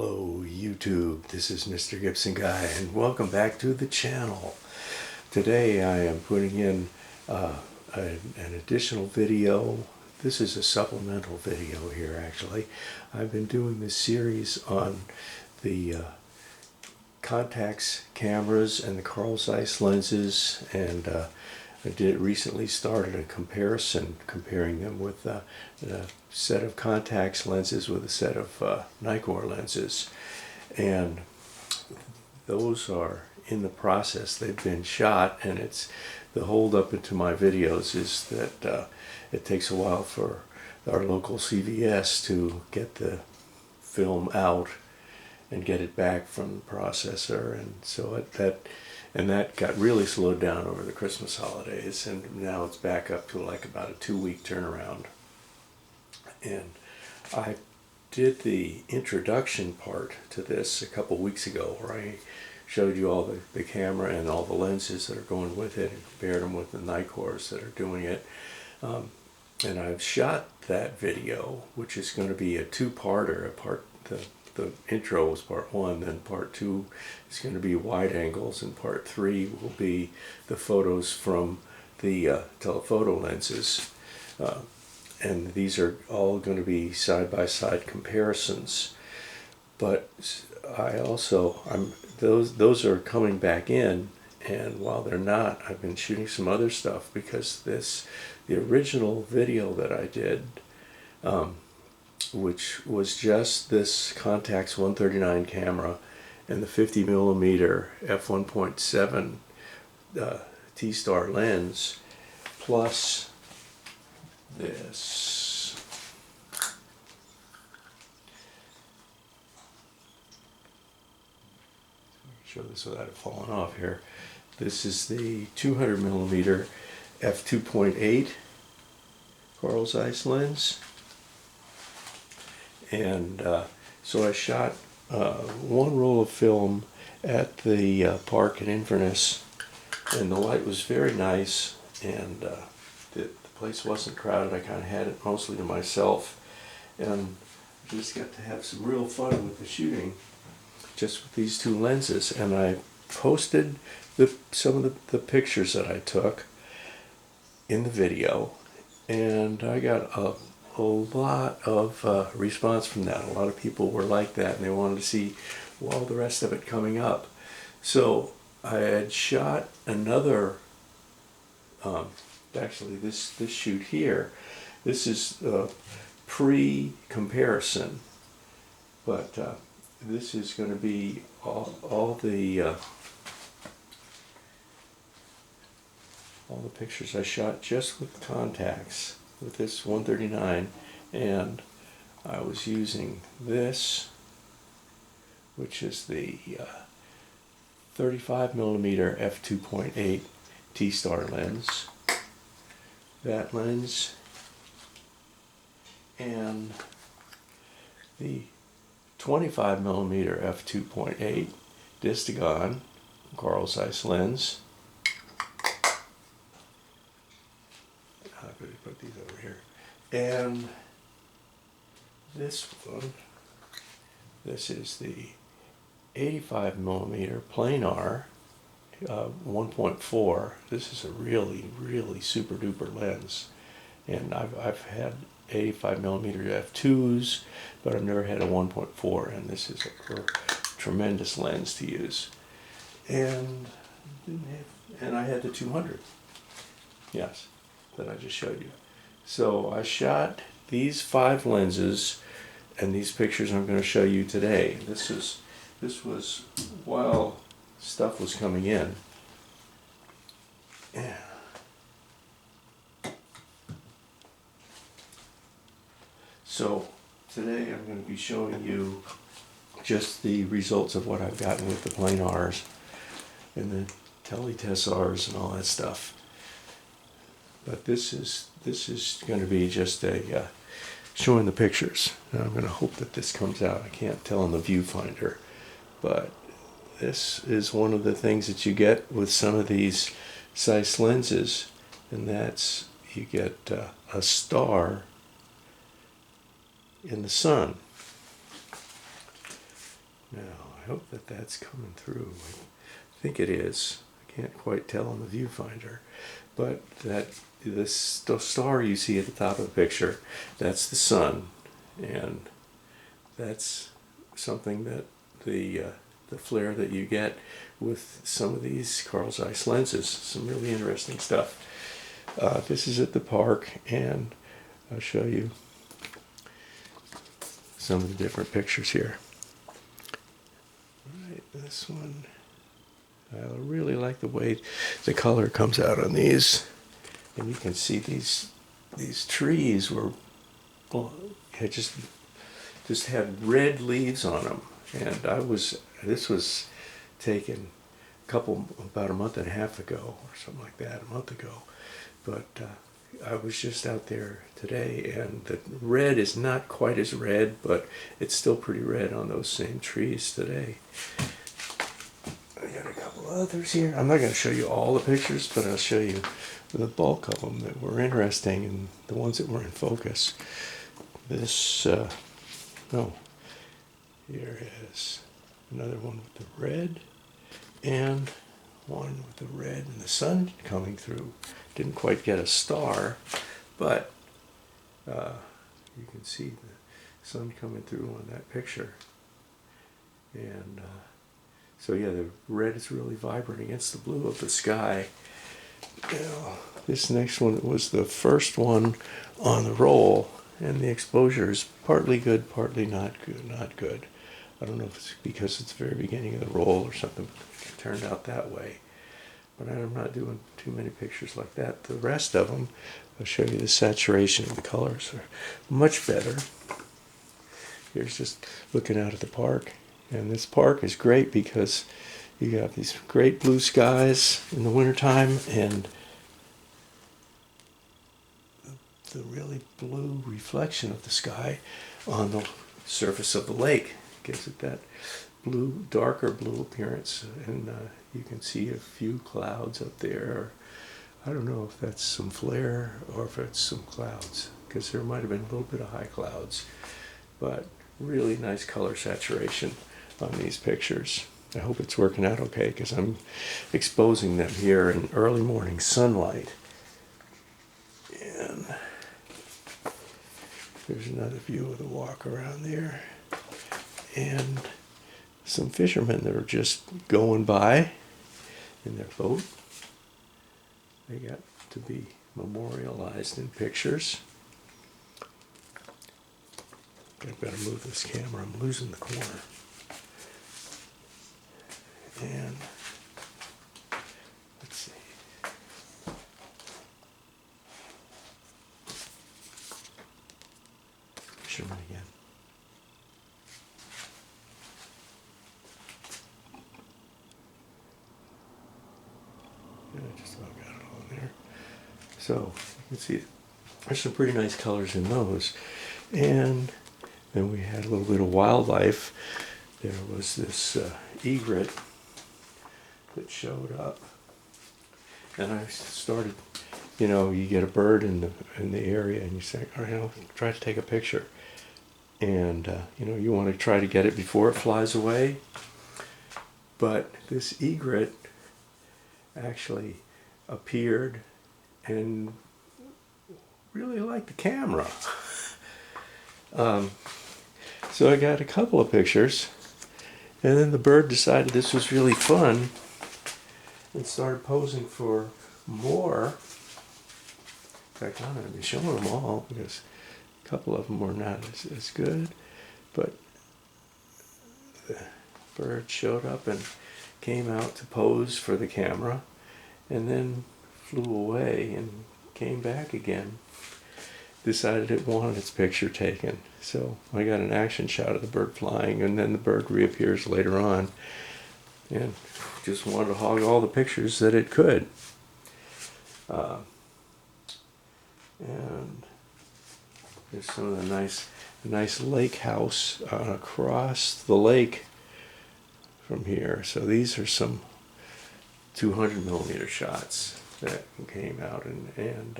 Hello YouTube, this is Mr. Gibson Guy and welcome back to the channel. Today I am putting in an additional video. This is a supplemental video here actually. I've been doing this series on the Contax cameras and the Carl Zeiss lenses, and I recently started a comparison, comparing them with a set of Contax lenses with a set of NIKKOR lenses, and those are in the process. They've been shot, and it's the hold up into my videos is that it takes a while for our local CVS to get the film out and get it back from the processor, and so that got really slowed down over the Christmas holidays, and now it's back up to like about a 2-week turnaround. And I did the introduction part to this a couple weeks ago, where I showed you all the camera and all the lenses that are going with it and compared them with the NIKKORs that are doing it. And I've shot that video, which is going to be a two-parter. The intro was part 1, then part 2 is going to be wide angles, and part 3 will be the photos from the telephoto lenses. And these are all going to be side-by-side comparisons. But those are coming back in, and while they're not, I've been shooting some other stuff, because the original video that I did, which was just this Contax 139 camera and the 50mm f1.7 T-star lens, plus this. Show this without it falling off here. This is the 200mm f2.8 Carl Zeiss lens. And so I shot one roll of film at the park in Inverness, and the light was very nice, and the place wasn't crowded. I kind of had it mostly to myself, and just got to have some real fun with the shooting just with these two lenses. And I posted some of the pictures that I took in the video, and I got a lot of response from that. A lot of people were like that, and they wanted to see all the rest of it coming up. So I had shot another, actually this shoot here, this is pre-comparison, but this is going to be all the pictures I shot just with Contax, with this 139, and I was using this, which is the 35mm f2.8 T-star lens, that lens, and the 25mm f2.8 Distagon Carl Zeiss lens. I'm going to put these over here. And this one, this is the 85mm planar 1.4. This is a really super duper lens, and I've had 85mm f2s, but I've never had a 1.4, and this is a tremendous lens to use. And I had the 200, yes, that I just showed you. So I shot these 5 lenses, and these pictures I'm going to show you today. This was while stuff was coming in. Yeah. So today I'm going to be showing you just the results of what I've gotten with the planars and the teletessars and all that stuff. But this is going to be just a showing the pictures. Now I'm going to hope that this comes out. I can't tell in the viewfinder, but this is one of the things that you get with some of these Zeiss lenses, and that's you get a star in the sun. hope that that's coming through. I think it is. I can't quite tell on the viewfinder, but the star you see at the top of the picture, that's the sun, and that's something that the flare that you get with some of these Carl Zeiss lenses. Some really interesting stuff. This is at the park, and I'll show you some of the different pictures here. All right, this one, I really like the way the color comes out on these, and you can see these trees were, well, just had red leaves on them, and this was taken about a month and a half ago or something like that, a month ago, but I was just out there today, and the red is not quite as red, but it's still pretty red on those same trees today. I got a couple others here. I'm not going to show you all the pictures, but I'll show you the bulk of them that were interesting and the ones that were in focus. This, no, here is another one with the red, and one with the red and the sun coming through. Didn't quite get a star, but you can see the sun coming through on that picture. And so yeah, the red is really vibrant against the blue of the sky. Now, this next one was the first one on the roll, and the exposure is partly good, partly not good. I don't know if it's because it's the very beginning of the roll or something. It turned out that way. But I'm not doing too many pictures like that. The rest of them, I'll show you the saturation of the colors are much better. Here's just looking out at the park. And this park is great because you got these great blue skies in the wintertime, and the really blue reflection of the sky on the surface of the lake gives it that blue, darker blue appearance, and you can see a few clouds up there. I don't know if that's some flare or if it's some clouds, because there might have been a little bit of high clouds, but really nice color saturation on these pictures. I hope it's working out okay, because I'm exposing them here in early morning sunlight. And there's another view of the walk around there, and some fishermen that are just going by in their boat. They got to be memorialized in pictures. I better move this camera, I'm losing the corner. And let's see. Fisherman again. I just about got it all in there. So you can see there's some pretty nice colors in those. And then we had a little bit of wildlife. There was this egret that showed up, and I started, you get a bird in the area, and you say, all right, I'll try to take a picture, and you want to try to get it before it flies away. But this egret actually appeared and really liked the camera. So I got a couple of pictures, and then the bird decided this was really fun and started posing for more. In fact, I'm going to be showing them all because a couple of them were not as good, but the bird showed up and came out to pose for the camera, and then flew away and came back again. Decided it wanted its picture taken. So I got an action shot of the bird flying, and then the bird reappears later on and just wanted to hog all the pictures that it could. And there's some of the nice lake house across the lake from here. So these are some 200 millimeter shots that came out, and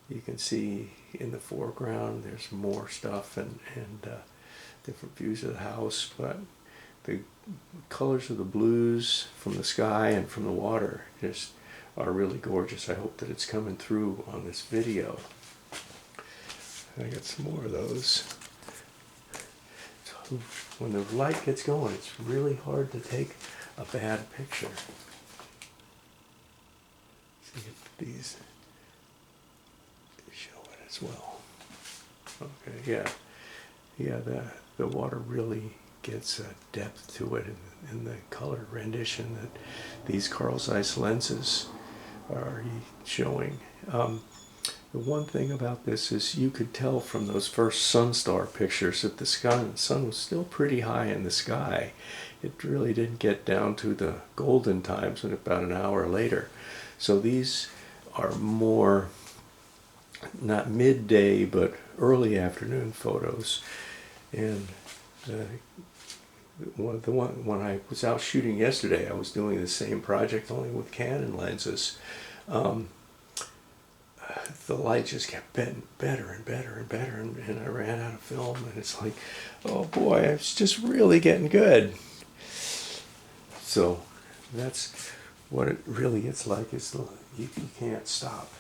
you can see in the foreground there's more stuff and different views of the house, but the colors of the blues from the sky and from the water just are really gorgeous. I hope that it's coming through on this video. I got some more of those. So when the light gets going, it's really hard to take a bad picture. See if these show it as well. Okay, yeah, the water really gets a depth to it in the color rendition that these Carl Zeiss lenses are showing. The one thing about this is you could tell from those first sunstar pictures that the sun was still pretty high in the sky. It really didn't get down to the golden times and about an hour later. So these are more, not midday, but early afternoon photos. And when I was out shooting yesterday, I was doing the same project only with Canon lenses. The light just kept getting better and better and better, and I ran out of film, and it's like, oh boy, it's just really getting good. So that's what it really is like, is you can't stop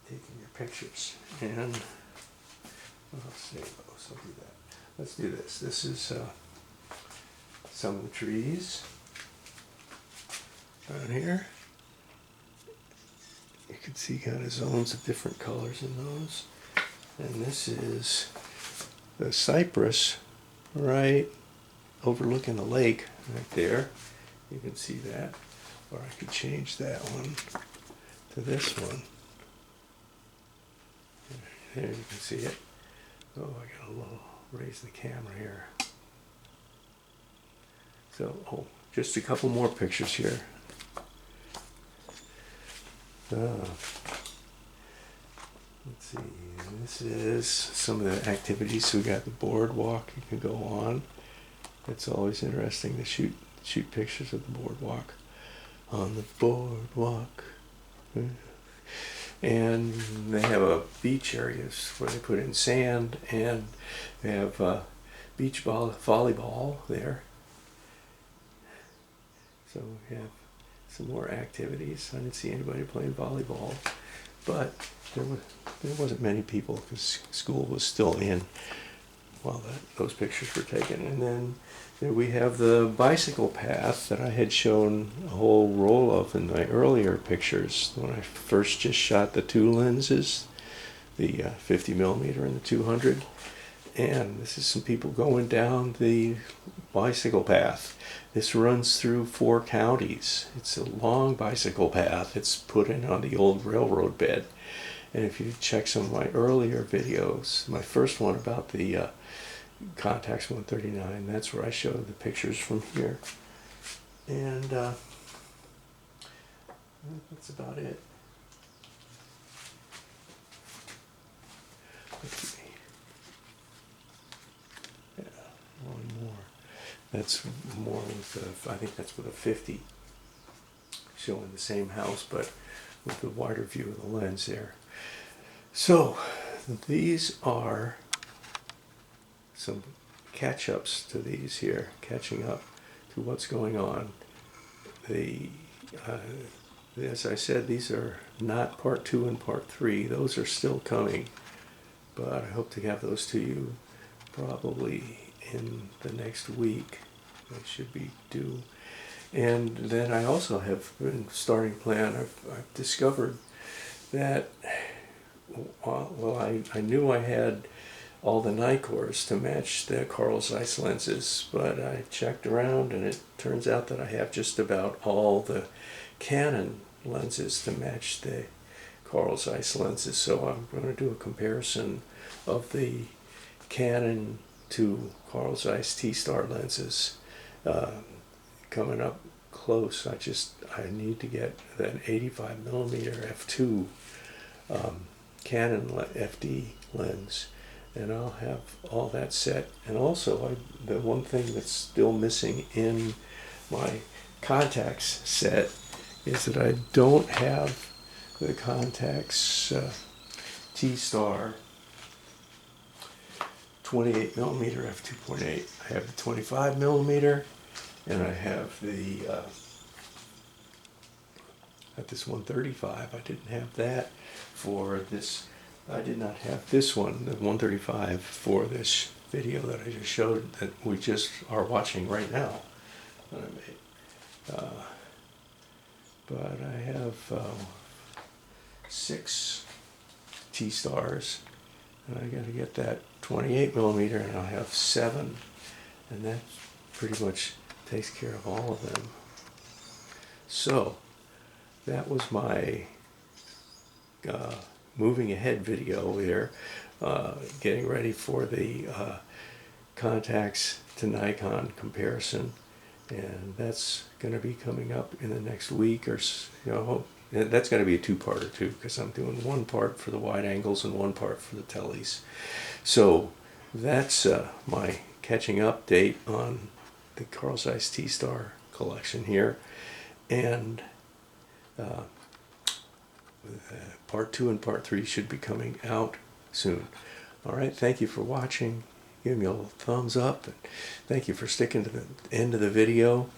taking your pictures. And I'll save those, I'll do that. Let's do this. This is some of the trees down here. You can see kind of zones of different colors in those. And this is the cypress right overlooking the lake right there. You can see that. Or I could change that one to this one. There you can see it. Oh, I got a little, raise the camera here. So, just a couple more pictures here. Let's see, this is some of the activities. So we got the boardwalk you can go on. It's always interesting to shoot pictures of the boardwalk. On the boardwalk. And they have a beach areas where they put in sand, and they have beach volleyball there. So we have some more activities. I didn't see anybody playing volleyball, but there wasn't many people because school was still in while those pictures were taken. And then there we have the bicycle path that I had shown a whole roll of in my earlier pictures when I first just shot the two lenses, the 50mm and the 200. And this is some people going down the bicycle path. This runs through 4 counties. It's a long bicycle path. It's put in on the old railroad bed. And if you check some of my earlier videos, my first one about the Contax 139, that's where I showed the pictures from here. And that's about it. Let's see. Yeah, one more. That's more with I think that's with a 50, showing the same house, but with the wider view of the lens there. So these are some catch-ups to these here, catching up to what's going on. As I said, these are not part 2 and part 3. Those are still coming, but I hope to have those to you probably in the next week. They should be due. And then I also have been starting plan. I've discovered that, well, I knew I had all the NIKKORs to match the Carl Zeiss lenses, but I checked around and it turns out that I have just about all the Canon lenses to match the Carl Zeiss lenses. So I'm going to do a comparison of the Canon to Carl Zeiss T star lenses coming up close. I need to get that 85mm f2 Canon FD lens, and I'll have all that set. And also, the one thing that's still missing in my Contax set is that I don't have the Contax T star 28 millimeter f2.8. I have the 25 millimeter, and I have the at this 135. I didn't have that for this. I did not have this one, the 135, for this video that I just showed, that we just are watching right now that I made. But I have 6 T-stars, and I got to get that 28 millimeter, and I'll have 7, and that pretty much takes care of all of them. So that was my moving ahead video here, getting ready for the Contax to Nikon comparison, and that's going to be coming up in the next week, or that's going to be a 2-parter too, because I'm doing 1 part for the wide angles and 1 part for the teles. So that's my catching up date on the Carl Zeiss T-Star collection here, and part 2 and part 3 should be coming out soon. All right, thank you for watching. Give me a little thumbs up, and thank you for sticking to the end of the video,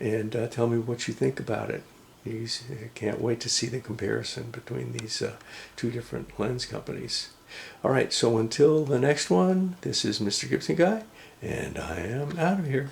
and tell me what you think about it. I can't wait to see the comparison between these 2 different lens companies. All right, so until the next one, this is Mr. Gibson Guy, and I am out of here.